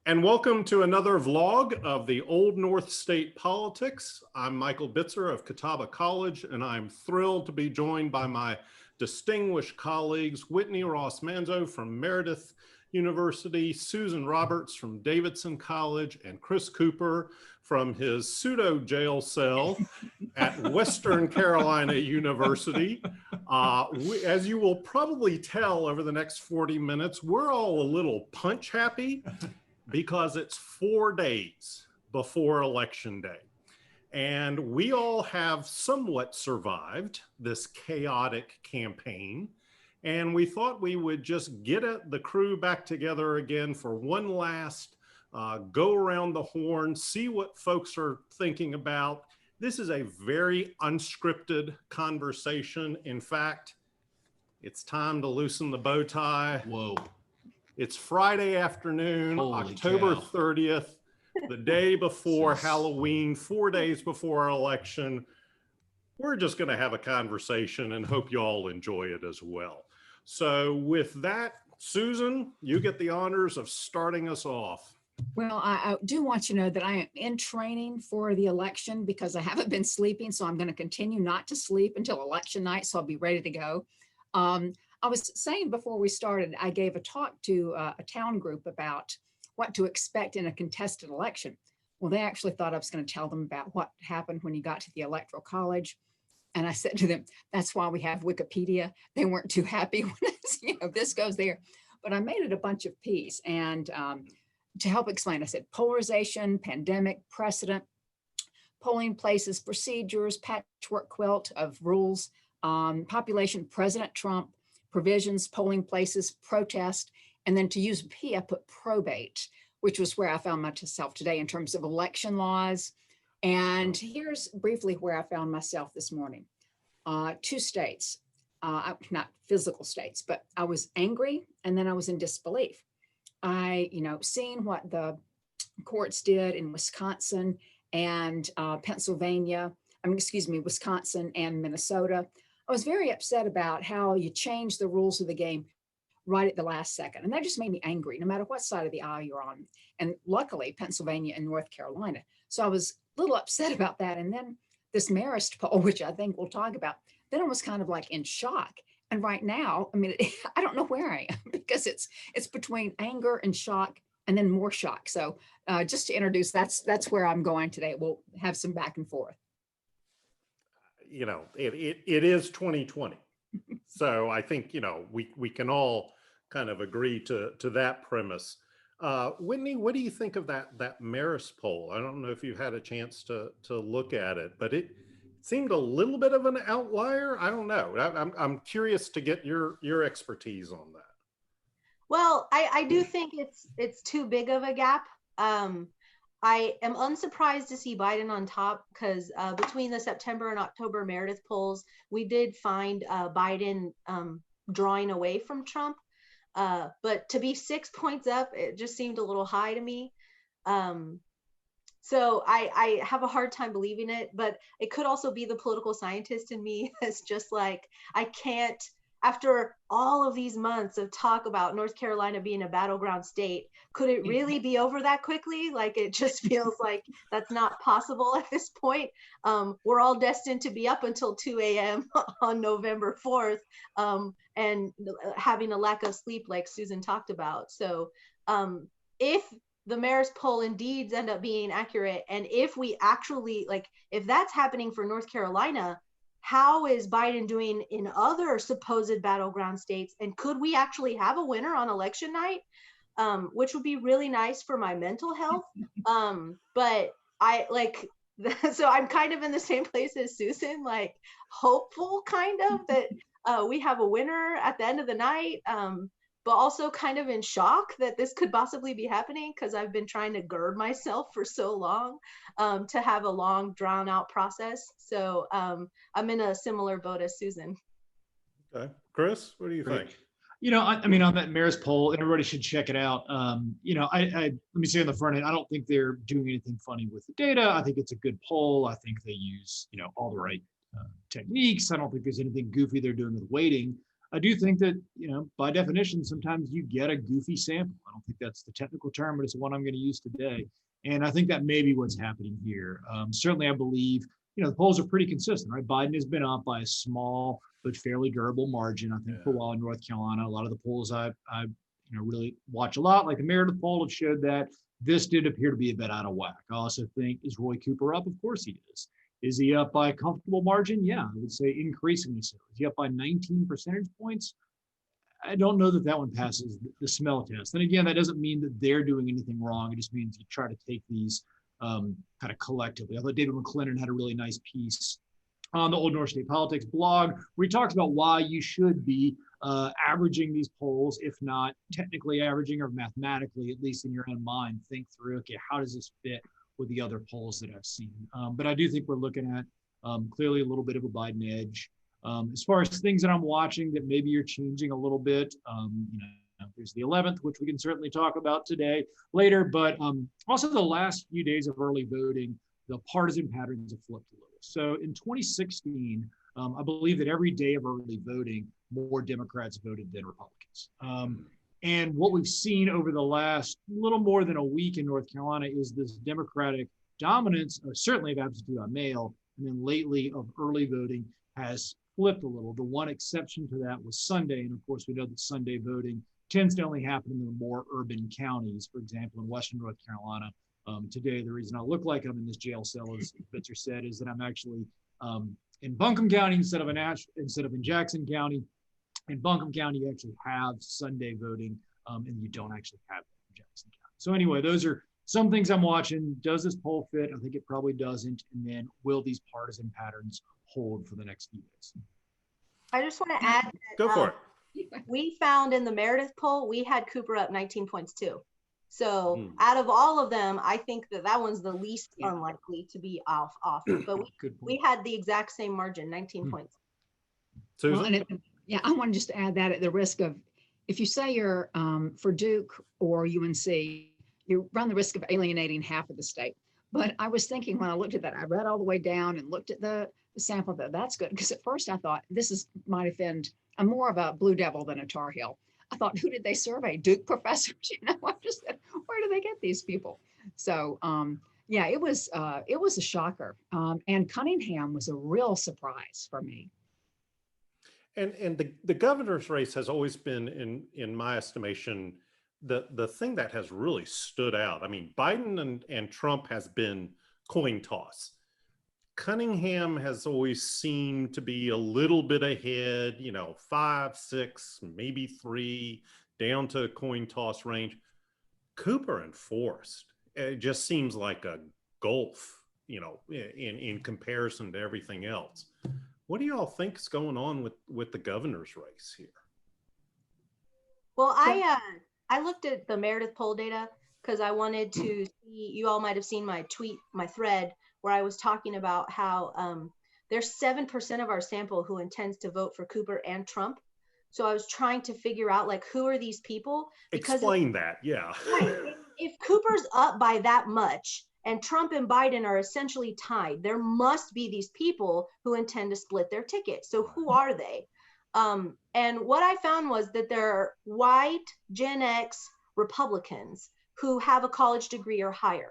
And welcome to another vlog of the Old North State Politics. I'm Michael Bitzer of Catawba College, and I'm thrilled to be joined by my distinguished colleagues, Whitney Ross Manzo from Meredith University, Susan Roberts from Davidson College, and Chris Cooper from his pseudo jail cell at Western Carolina University. As you will probably tell over the next 40 minutes, we're all a little punch happy because it's 4 days before Election Day. And we all have somewhat survived this chaotic campaign. And we thought we would just get the crew back together again for one last go around the horn, see what folks are thinking about. This is a very unscripted conversation. In fact, it's time to loosen the bow tie. Whoa. It's Friday afternoon, Holy October cow. 30th, the day before Halloween, 4 days before our election. We're just going to have a conversation and hope you all enjoy it as well. So with that, Susan, you get the honors of starting us off. Well, I do want you to know that I am in training for the election because I haven't been sleeping. So I'm going to continue not to sleep until election night. So I'll be ready to go. I was saying before we started, I gave a talk to a town group about what to expect in a contested election. Well, they actually thought I was going to tell them about what happened when you got to the Electoral College. And I said to them, that's why we have Wikipedia. They weren't too happy when it's, this goes there. But I made it a bunch of P's. And to help explain, I said polarization, pandemic, precedent, polling places, procedures, patchwork quilt of rules, population, President Trump, provisions, polling places, protest, and then to use P, I put probate, which was where I found myself today in terms of election laws. And here's briefly where I found myself this morning. 2 states, not physical states, but I was angry and then I was in disbelief. Seeing what the courts did in Wisconsin and Wisconsin and Minnesota. I was very upset about how you changed the rules of the game right at the last second. And that just made me angry, no matter what side of the aisle you're on. And luckily, Pennsylvania and North Carolina. So I was a little upset about that. And then this Marist poll, which I think we'll talk about, then I was kind of like in shock. And right now, I don't know where I am because it's between anger and shock and then more shock. So just to introduce, that's where I'm going today. We'll have some back and forth. It is 2020. So I think, we can all kind of agree to that premise. Whitney, what do you think of that Marist poll? I don't know if you've had a chance to look at it, but it seemed a little bit of an outlier. I don't know. I'm curious to get your expertise on that. Well, I do think it's too big of a gap. I am unsurprised to see Biden on top because between the September and October Meredith polls, we did find Biden drawing away from Trump. But to be 6 points up, it just seemed a little high to me. So I have a hard time believing it, but it could also be the political scientist in me that's just like, I can't, after all of these months of talk about North Carolina being a battleground state, could it really be over that quickly? Like, it just feels like that's not possible at this point. We're all destined to be up until 2 a.m. on November 4th and having a lack of sleep like Susan talked about. So if the Marist poll indeed end up being accurate, and if we actually, if that's happening for North Carolina, how is Biden doing in other supposed battleground states? And could we actually have a winner on election night? Which would be really nice for my mental health. But so I'm kind of in the same place as Susan, hopeful kind of that we have a winner at the end of the night, but also kind of in shock that this could possibly be happening because I've been trying to gird myself for so long to have a long drawn out process. So I'm in a similar boat as Susan. Okay. Chris, what do you think? On that Marist poll, everybody should check it out. Let me say on the front end, I don't think they're doing anything funny with the data. I think it's a good poll. I think they use, all the right techniques. I don't think there's anything goofy they're doing with weighting. I do think that, by definition, sometimes you get a goofy sample. I don't think that's the technical term, but it's the one I'm going to use today. And I think that may be what's happening here. Certainly, I believe, the polls are pretty consistent, right? Biden has been up by a small but fairly durable margin. I think for a while in North Carolina, a lot of the polls I really watch a lot, like the Meredith poll, have showed that this did appear to be a bit out of whack. I also think, is Roy Cooper up? Of course he is. Is he up by a comfortable margin? Yeah, I would say increasingly so. Is he up by 19 percentage points? I don't know that one passes the smell test. And again, that doesn't mean that they're doing anything wrong. It just means you try to take these kind of collectively. I thought David McClendon had a really nice piece on the Old North State Politics blog, where he talks about why you should be averaging these polls, if not technically averaging or mathematically, at least in your own mind, think through, okay, how does this fit with the other polls that I've seen? But I do think we're looking at clearly a little bit of a Biden edge. As far as things that I'm watching that maybe you're changing a little bit, there's the 11th, which we can certainly talk about today later, but also the last few days of early voting, the partisan patterns have flipped a little. So in 2016, I believe that every day of early voting, more Democrats voted than Republicans. And what we've seen over the last little more than a week in North Carolina is this Democratic dominance, certainly of absentee by mail, and then lately of early voting has flipped a little. The one exception to that was Sunday. And of course, we know that Sunday voting tends to only happen in the more urban counties. For example, in Western North Carolina, today, the reason I look like I'm in this jail cell, as Bitzer said, is that I'm actually in Buncombe County instead of in Jackson County. In Buncombe County, you actually have Sunday voting, and you don't actually have that in Jackson County. So anyway, those are some things I'm watching. Does this poll fit? I think it probably doesn't. And then will these partisan patterns hold for the next few days? I just want to add that, Go for it. We found in the Meredith poll, we had Cooper up 19 points too. So out of all of them, I think that one's the least unlikely to be off. But we had the exact same margin, 19 points. Susan? Well, I want to just add that at the risk of, if you say you're for Duke or UNC, you run the risk of alienating half of the state. But I was thinking when I looked at that, I read all the way down and looked at the sample, that's good. Because at first I thought might offend, I'm more of a Blue Devil than a Tar Heel. I thought, who did they survey? Duke professors? I just said, where do they get these people? So it was a shocker. And Cunningham was a real surprise for me. And the governor's race has always been, in my estimation, the thing that has really stood out. I mean, Biden and Trump has been coin toss. Cunningham has always seemed to be a little bit ahead, 5, 6, maybe 3, down to coin toss range. Cooper and Forrest, it just seems like a gulf, in comparison to everything else. What do y'all think is going on with the governor's race here? Well, I looked at the Meredith poll data because I wanted to see, you all might have seen my thread where I was talking about how there's 7% of our sample who intends to vote for Cooper and Trump. So I was trying to figure out, like, who are these people? Explain that, yeah. If Cooper's up by that much and Trump and Biden are essentially tied, there must be these people who intend to split their ticket. So who are they? And what I found was that there are white Gen X Republicans who have a college degree or higher.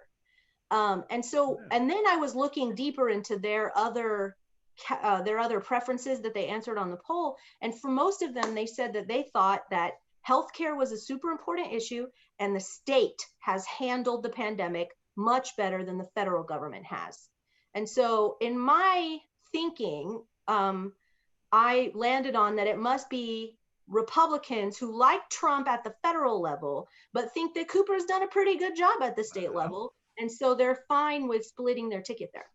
And then I was looking deeper into their other preferences that they answered on the poll. And for most of them, they said that they thought that healthcare was a super important issue and the state has handled the pandemic much better than the federal government has. And so in my thinking, I landed on that it must be Republicans who like Trump at the federal level, but think that Cooper's done a pretty good job at the state level. And so they're fine with splitting their ticket there.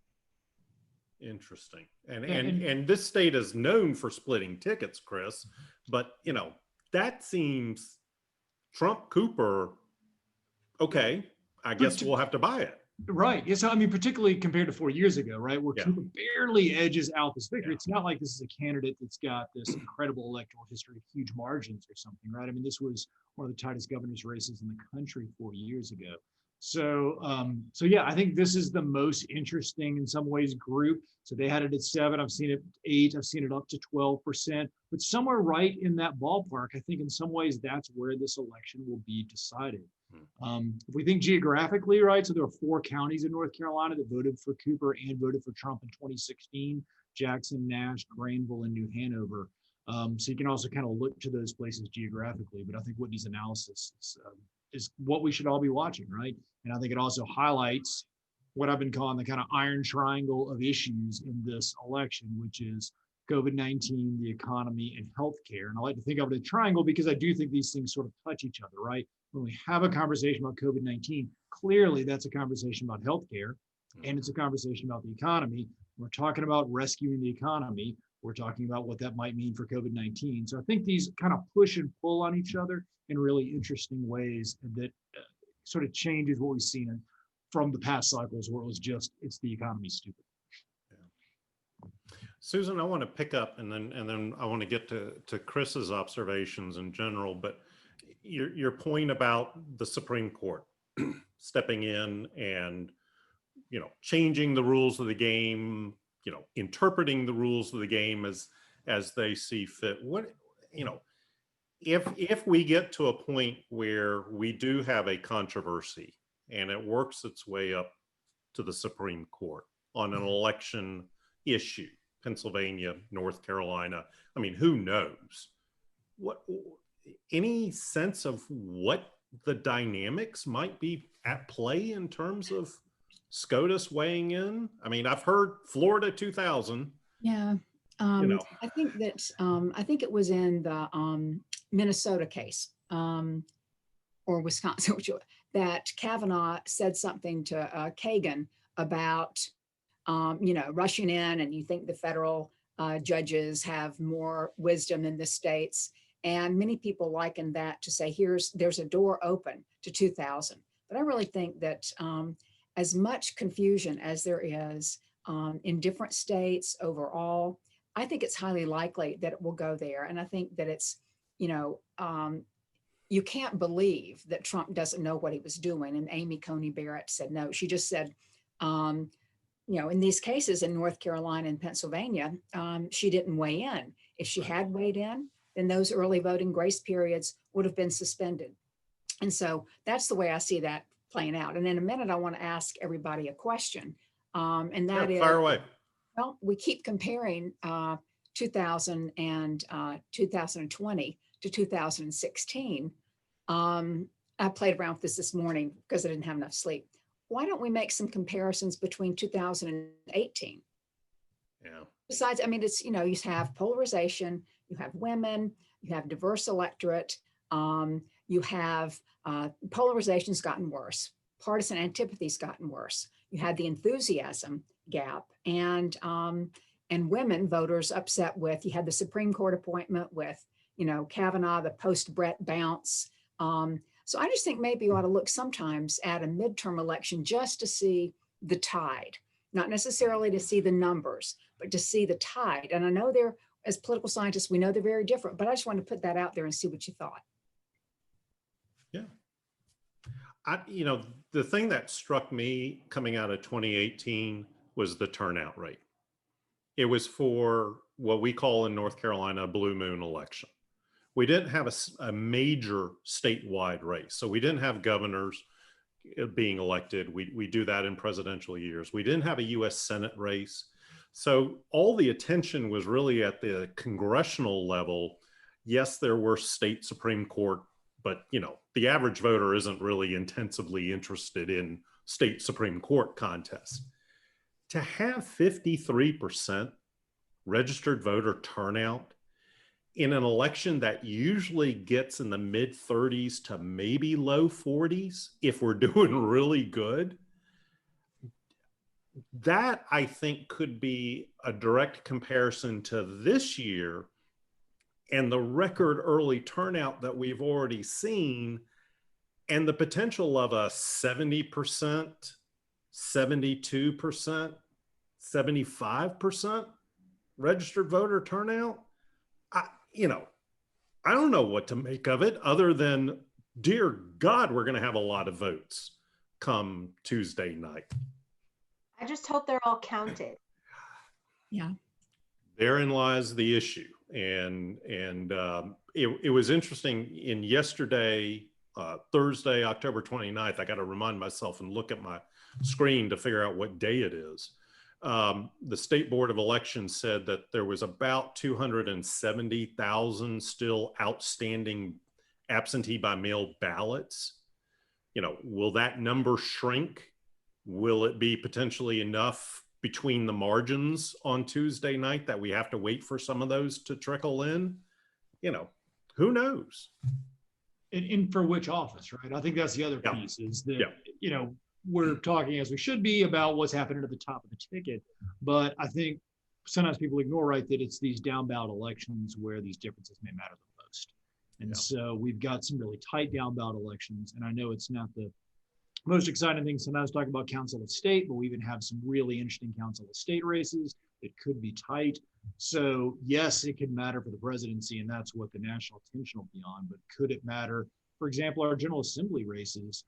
Interesting. And this state is known for splitting tickets, Chris, but that seems Trump Cooper, okay, I guess we'll have to buy it. Right. Yeah. So, I mean, particularly compared to 4 years ago, right, where Cooper barely edges out this victory. It's not like this is a candidate that's got this incredible electoral history of huge margins or something, right? I mean, this was one of the tightest governor's races in the country 4 years ago. So yeah, I think this is the most interesting in some ways group. So they had it at 7. I've seen it 8. I've seen it up to 12%, but somewhere right in that ballpark. I think in some ways that's where this election will be decided. If we think geographically, right? So there are 4 counties in North Carolina that voted for Cooper and voted for Trump in 2016: Jackson, Nash, Granville, and New Hanover. So you can also kind of look to those places geographically, but I think Whitney's analysis is what we should all be watching, right? And I think it also highlights what I've been calling the kind of iron triangle of issues in this election, which is COVID-19, the economy, and healthcare. And I like to think of it as a triangle because I do think these things sort of touch each other, right? When we have a conversation about COVID-19, clearly that's a conversation about healthcare, and it's a conversation about the economy. We're talking about rescuing the economy. We're talking about what that might mean for COVID-19. So I think these kind of push and pull on each other in really interesting ways that sort of changes what we've seen from the past cycles where it was just, it's the economy stupid. Susan, I want to pick up and then I want to get to Chris's observations in general, but your point about the Supreme Court stepping in and, changing the rules of the game, interpreting the rules of the game as they see fit. What, if we get to a point where we do have a controversy and it works its way up to the Supreme Court on an election issue, Pennsylvania, North Carolina, I mean, who knows? What, any sense of what the dynamics might be at play in terms of SCOTUS weighing in? I mean, I've heard Florida 2000. Yeah. I think that, I think it was in the Minnesota case or Wisconsin, that Kavanaugh said something to Kagan about, rushing in, and you think the federal judges have more wisdom than the states. And many people liken that to say, there's a door open to 2000. But I really think that as much confusion as there is in different states overall, I think it's highly likely that it will go there. And I think that it's, you can't believe that Trump doesn't know what he was doing. And Amy Coney Barrett said no. She just said, in these cases in North Carolina and Pennsylvania, she didn't weigh in. If she had weighed in, then those early voting grace periods would have been suspended. And so that's the way I see that playing out. And in a minute, I want to ask everybody a question. And that is, fire away. Well, we keep comparing 2000 and 2020 to 2016. I played around with this morning because I didn't have enough sleep. Why don't we make some comparisons between 2018? Yeah. Besides, I mean, it's, you have polarization, you have women, you have diverse electorate, you have polarization's gotten worse, partisan antipathy's gotten worse. You had the enthusiasm gap, and women voters upset with, you had the Supreme Court appointment with, Kavanaugh, the post-Brett bounce. So I just think maybe you ought to look sometimes at a midterm election just to see the tide, not necessarily to see the numbers, but to see the tide. And I know as political scientists, we know they're very different, but I just wanted to put that out there and see what you thought. Yeah. The thing that struck me coming out of 2018 was the turnout rate. It was for what we call in North Carolina a blue moon election. We didn't have a major statewide race. So we didn't have governors being elected. We do that in presidential years. We didn't have a US Senate race. So all the attention was really at the congressional level. Yes, there were state Supreme Court, but the average voter isn't really intensively interested in state Supreme Court contests. To have 53% registered voter turnout in an election that usually gets in the mid 30s to maybe low 40s, if we're doing really good, that I think could be a direct comparison to this year and the record early turnout that we've already seen, and the potential of a 70%, 72%, 75% registered voter turnout. I don't know what to make of it other than, dear God, we're going to have a lot of votes come Tuesday night. I just hope they're all counted. Yeah. Therein lies the issue. And it was interesting in yesterday, Thursday, October 29th, I got to remind myself and look at my screen to figure out what day it is. The State Board of Elections said that there was about 270,000 still outstanding absentee by mail ballots. You know, will that number shrink? Will it be potentially enough between the margins on Tuesday night that we have to wait for some of those to trickle in? You know, who knows? And for which office, right? I think that's the other piece is that, you know, we're talking as we should be about what's happening at the top of the ticket. But I think sometimes people ignore, right, that it's these down-ballot elections where these differences may matter the most. And so we've got some really tight down-ballot elections. And I know it's not the most exciting thing sometimes talk about Council of State, but we even have some really interesting Council of State races that could be tight. So yes, it could matter for the presidency, and that's what the national attention will be on. But could it matter, for example, our General Assembly races,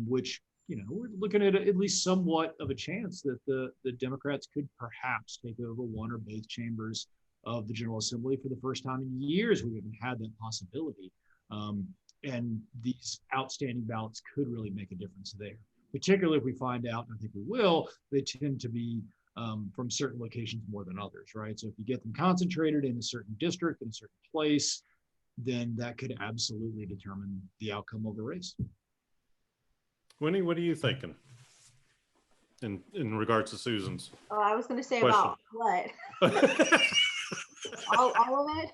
which, you know, we're looking at least somewhat of a chance that the Democrats could perhaps take over one or both chambers of the General Assembly for the first time in years. We haven't had that possibility. And these outstanding ballots could really make a difference there, particularly if we find out, and I think we will, they tend to be from certain locations more than others, right? So if you get them concentrated in a certain district, in a certain place, then that could absolutely determine the outcome of the race. Winnie, what are you thinking in regards to Susan's? Oh, I was going to say question? about what? all of it?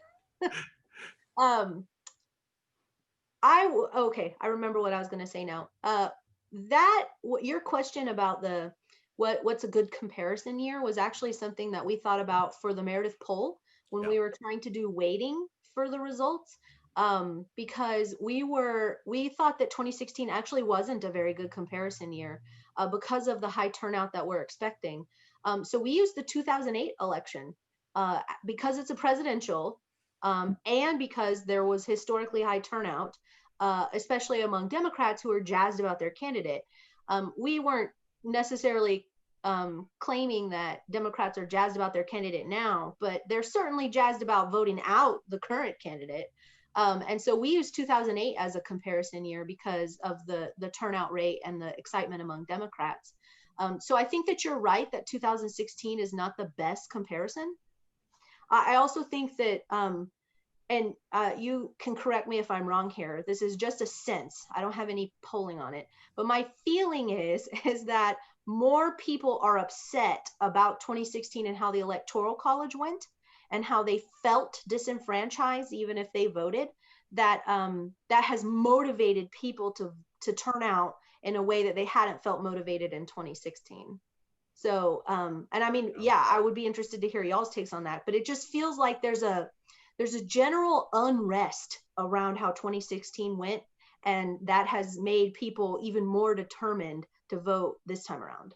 Okay, I remember what I was going to say now. Your question about what's a good comparison year was actually something that we thought about for the Meredith poll when we were trying to do weighting for the results, because we thought that 2016 actually wasn't a very good comparison year because of the high turnout that we're expecting. So we used the 2008 election because it's a presidential and because there was historically high turnout, especially among Democrats who are jazzed about their candidate. We weren't necessarily claiming that Democrats are jazzed about their candidate now, but they're certainly jazzed about voting out the current candidate. And so we used 2008 as a comparison year because of the turnout rate and the excitement among Democrats. So I think that you're right that 2016 is not the best comparison. I also think that, and you can correct me if I'm wrong here, this is just a sense, I don't have any polling on it, but my feeling is that more people are upset about 2016 and how the Electoral College went and how they felt disenfranchised even if they voted, that has motivated people to turn out in a way that they hadn't felt motivated in 2016. So, and I mean, yeah, I would be interested to hear y'all's takes on that, but it just feels like there's a general unrest around how 2016 went, and that has made people even more determined to vote this time around.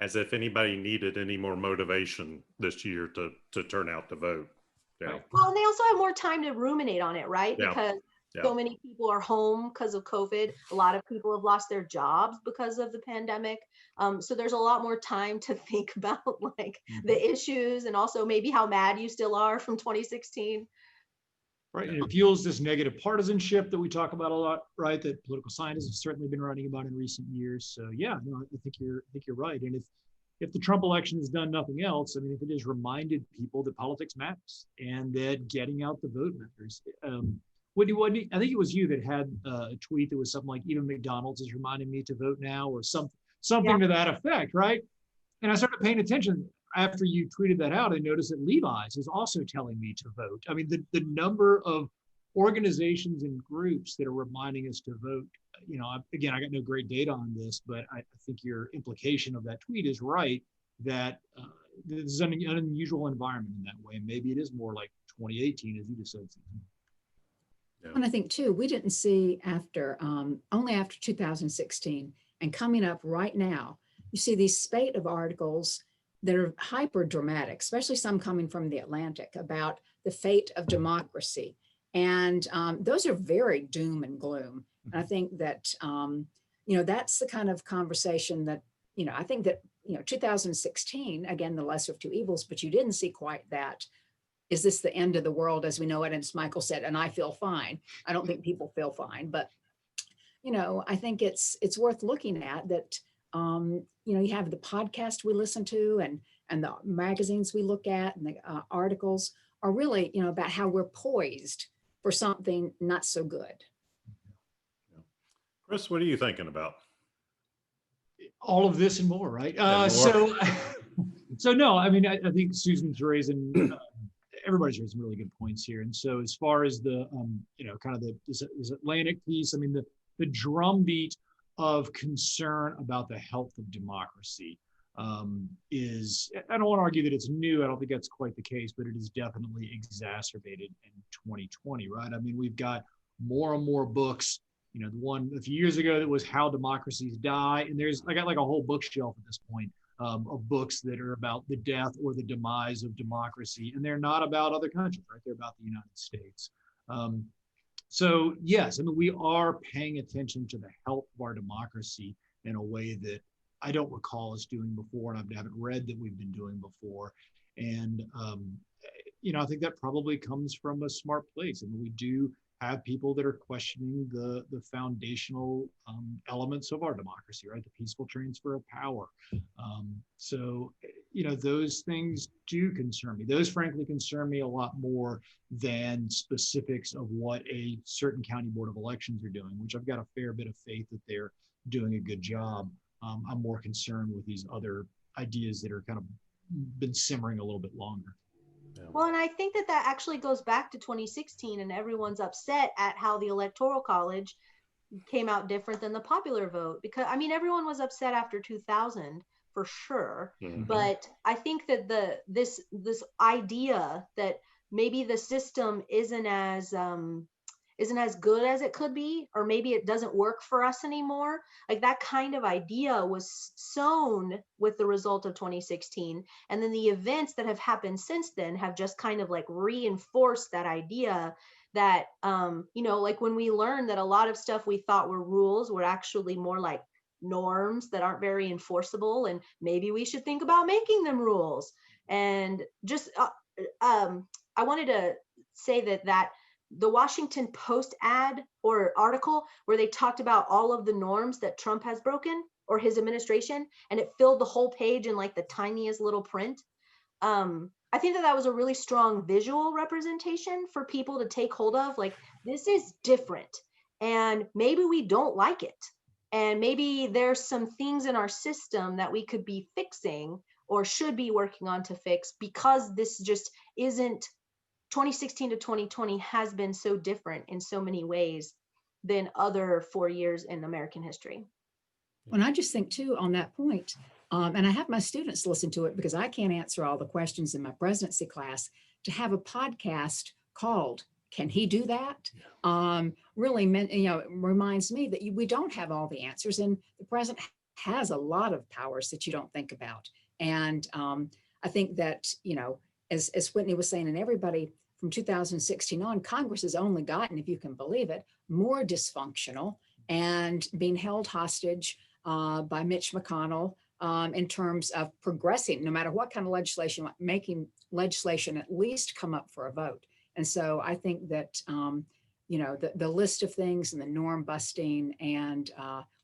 As if anybody needed any more motivation this year to turn out to vote. Yeah. Well, and they also have more time to ruminate on it, right? Yeah. Because so many people are home because of COVID. A lot of people have lost their jobs because of the pandemic. So there's a lot more time to think about like the issues and also maybe how mad you still are from 2016. Right, and it fuels this negative partisanship that we talk about a lot, right? That political scientists have certainly been writing about in recent years. So yeah, no, I think you're right. And if the Trump election has done nothing else, I mean, if it has reminded people that politics matters and that getting out the vote matters. Whitney, I think it was you that had a tweet that was something like, even McDonald's is reminding me to vote now, or something to that effect, right? And I started paying attention. After you tweeted that out, I noticed that Levi's is also telling me to vote. I mean, the number of organizations and groups that are reminding us to vote, you know, again, I got no great data on this, but I think your implication of that tweet is right, that this is an unusual environment in that way. Maybe it is more like 2018, as you just said. Yeah. And I think too, we didn't see only after 2016, and coming up right now, you see these spate of articles that are hyper dramatic, especially some coming from the Atlantic, about the fate of democracy. And those are very doom and gloom. And I think that, that's the kind of conversation that, I think that, 2016, again, the lesser of two evils, but you didn't see quite that. Is this the end of the world as we know it? And as Michael said, and I feel fine. I don't think people feel fine, but, I think it's worth looking at that. You have the podcast we listen to and the magazines we look at and the articles are really, about how we're poised for something not so good. Chris, what are you thinking about? All of this and more, right? And more. So no, I mean, I think Susan's raising, everybody's raising really good points here. And so as far as the, kind of this Atlantic piece, I mean, the drumbeat of concern about the health of democracy is, I don't want to argue that it's new. I don't think that's quite the case, but it is definitely exacerbated in 2020, right? I mean, we've got more and more books. The one a few years ago that was How Democracies Die. And I got like a whole bookshelf at this point of books that are about the death or the demise of democracy. And they're not about other countries, right? They're about the United States. So yes, I mean, we are paying attention to the health of our democracy in a way that I don't recall us doing before. And I haven't read that we've been doing before. And, I think that probably comes from a smart place. I mean, we do have people that are questioning the foundational elements of our democracy, right? The peaceful transfer of power. So, those things do concern me. Those frankly concern me a lot more than specifics of what a certain county board of elections are doing, which I've got a fair bit of faith that they're doing a good job. I'm more concerned with these other ideas that are kind of been simmering a little bit longer. Well, and I think that actually goes back to 2016 and everyone's upset at how the Electoral College came out different than the popular vote, because I mean, everyone was upset after 2000 for sure. Mm-hmm. But I think that this idea that maybe the system isn't as good as it could be, or maybe it doesn't work for us anymore. Like that kind of idea was sown with the result of 2016. And then the events that have happened since then have just kind of like reinforced that idea that, like when we learned that a lot of stuff we thought were rules were actually more like norms that aren't very enforceable. And maybe we should think about making them rules. And just, I wanted to say that the Washington Post ad or article where they talked about all of the norms that Trump has broken or his administration, and it filled the whole page in like the tiniest little print. I think that was a really strong visual representation for people to take hold of. Like, this is different and maybe we don't like it. And maybe there's some things in our system that we could be fixing or should be working on to fix, because this just isn't 2016 to 2020 has been so different in so many ways than other 4 years in American history. And I just think too, on that point, and I have my students listen to it because I can't answer all the questions in my presidency class, to have a podcast called Can He Do That? Really reminds me that we don't have all the answers, and the president has a lot of powers that you don't think about. And I think that, as Whitney was saying, and everybody from 2016 on, Congress has only gotten, if you can believe it, more dysfunctional and being held hostage by Mitch McConnell in terms of progressing, no matter what kind of legislation, making legislation at least come up for a vote. And so I think that, the list of things and the norm busting and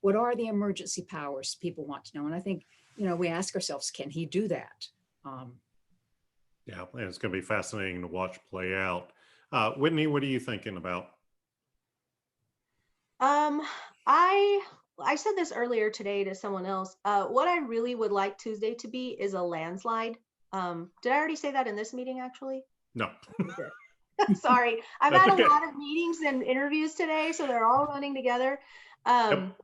what are the emergency powers people want to know. And I think, we ask ourselves, can he do that? Yeah, and it's going to be fascinating to watch play out. Whitney, what are you thinking about? I said this earlier today to someone else. What I really would like Tuesday to be is a landslide. Did I already say that in this meeting, actually? No. Sorry. I've That's had okay. a lot of meetings and interviews today, so they're all running together. Yep.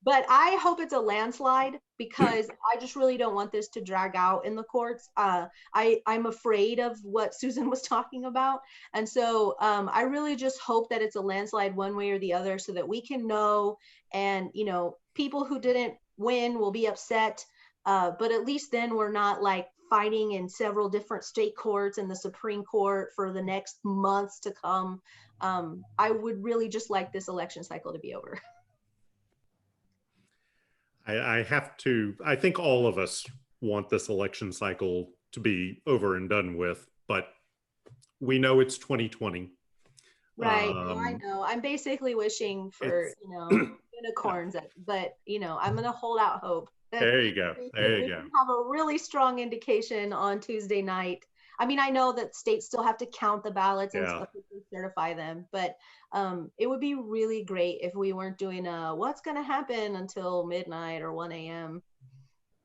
But I hope it's a landslide, because I just really don't want this to drag out in the courts. I'm afraid of what Susan was talking about. And so I really just hope that it's a landslide one way or the other, so that we can know, and, people who didn't win will be upset. But at least then we're not like fighting in several different state courts and the Supreme Court for the next months to come. I would really just like this election cycle to be over. I have to, I think all of us want this election cycle to be over and done with, but we know it's 2020. Right. No, I know. I'm basically wishing for, It's, unicorns, but I'm gonna hold out hope. there you go. There you We go. can have a really strong indication on Tuesday night. I mean, I know that states still have to count the ballots and Yeah. stuff to certify them, but it would be really great if we weren't doing what's gonna happen until midnight or 1 a.m.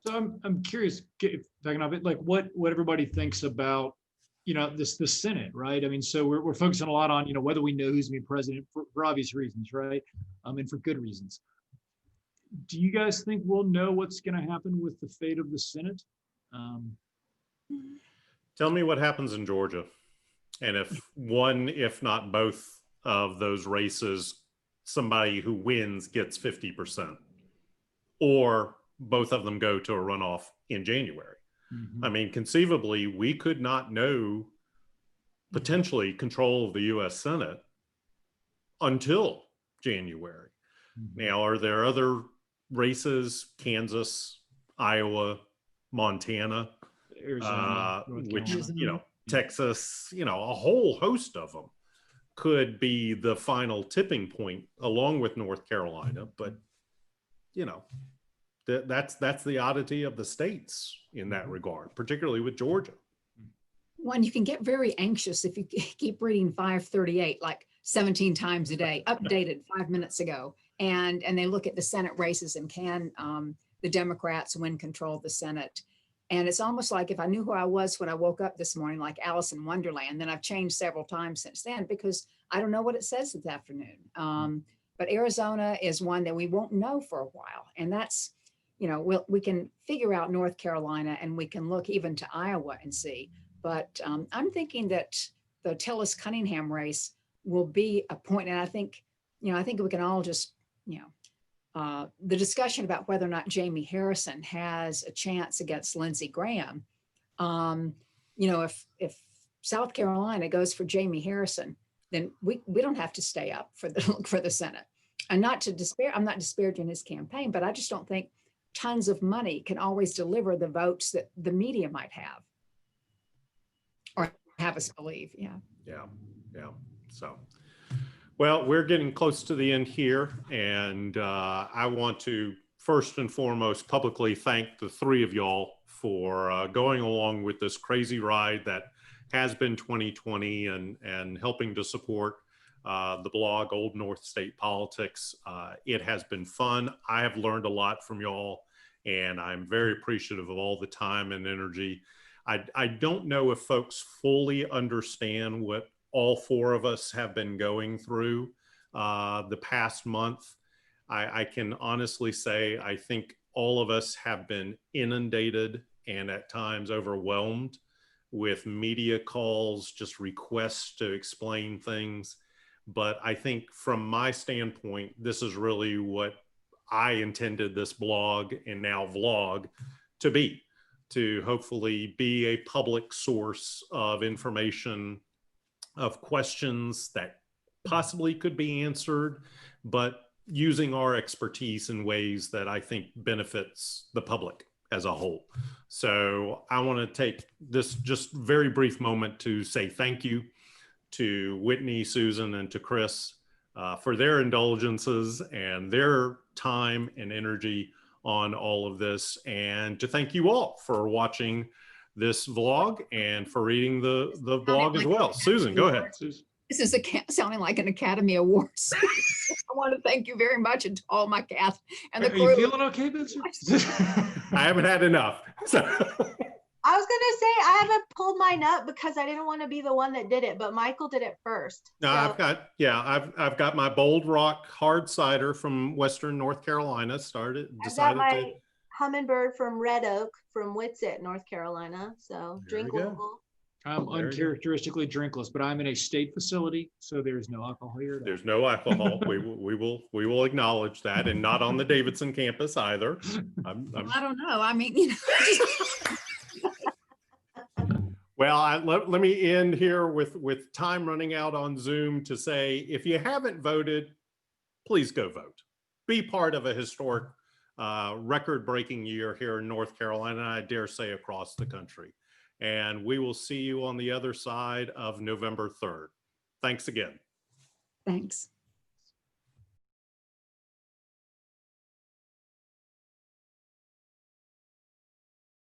So I'm curious, if I can have it, like what everybody thinks about, the Senate, right? I mean, so we're focusing a lot on, whether we know who's gonna be president for obvious reasons, right? And for good reasons. Do you guys think we'll know what's gonna happen with the fate of the Senate? Tell me what happens in Georgia. And if one, if not both of those races, somebody who wins gets 50%, or both of them go to a runoff in January. I mean, conceivably, we could not know potentially control of the US Senate until January. Now, are there other races, Kansas, Iowa, Montana, Arizona, which, Carolina. Texas, a whole host of them could be the final tipping point along with North Carolina. But, that's the oddity of the states in that regard, particularly with Georgia. One, you can get very anxious if you keep reading 538 like 17 times a day, updated 5 minutes ago. And they look at the Senate races and can the Democrats win control of the Senate. And it's almost like if I knew who I was when I woke up this morning, like Alice in Wonderland, then I've changed several times since then because I don't know what it says this afternoon. But Arizona is one that we won't know for a while. And that's, we can figure out North Carolina and we can look even to Iowa and see. But I'm thinking that the Tillis Cunningham race will be a point. And I think we can all just, the discussion about whether or not Jamie Harrison has a chance against Lindsey Graham. If South Carolina goes for Jamie Harrison, then we don't have to stay up for the Senate. And not to despair, I'm not disparaging his campaign, but I just don't think tons of money can always deliver the votes that the media might have or have us believe. Yeah. So, well, we're getting close to the end here, and I want to first and foremost publicly thank the three of y'all for going along with this crazy ride that has been 2020 and helping to support the blog Old North State Politics. It has been fun. I have learned a lot from y'all, and I'm very appreciative of all the time and energy. I don't know if folks fully understand what all four of us have been going through the past month. I can honestly say I think all of us have been inundated and at times overwhelmed with media calls, just requests to explain things. But I think from my standpoint, this is really what I intended this blog and now vlog to be, to hopefully be a public source of information, of questions that possibly could be answered, but using our expertise in ways that I think benefits the public as a whole. So I want to take this just very brief moment to say thank you to Whitney, Susan, and to Chris for their indulgences and their time and energy on all of this, and to thank you all for watching this vlog and for reading the blog as well. Susan, go ahead. This is sounding like an Academy Awards. I want to thank you very much and to all my cast and the crew. Are you feeling okay, Vince? I haven't had enough. So. I was gonna say I haven't pulled mine up because I didn't want to be the one that did it, but Michael did it first. No, So. I've got my Bold Rock hard cider from Western North Carolina. I've got my Hummingbird from Red Oak from Witsit, North Carolina. So drink local. I'm uncharacteristically drinkless, but I'm in a state facility, so there's no alcohol here. There's no alcohol. we will acknowledge that, and not on the Davidson campus either. I don't know. I mean, Well, let me end here with time running out on Zoom to say, if you haven't voted, please go vote. Be part of a historic record-breaking year here in North Carolina, and I dare say across the country. And we will see you on the other side of November 3rd. Thanks again. Thanks.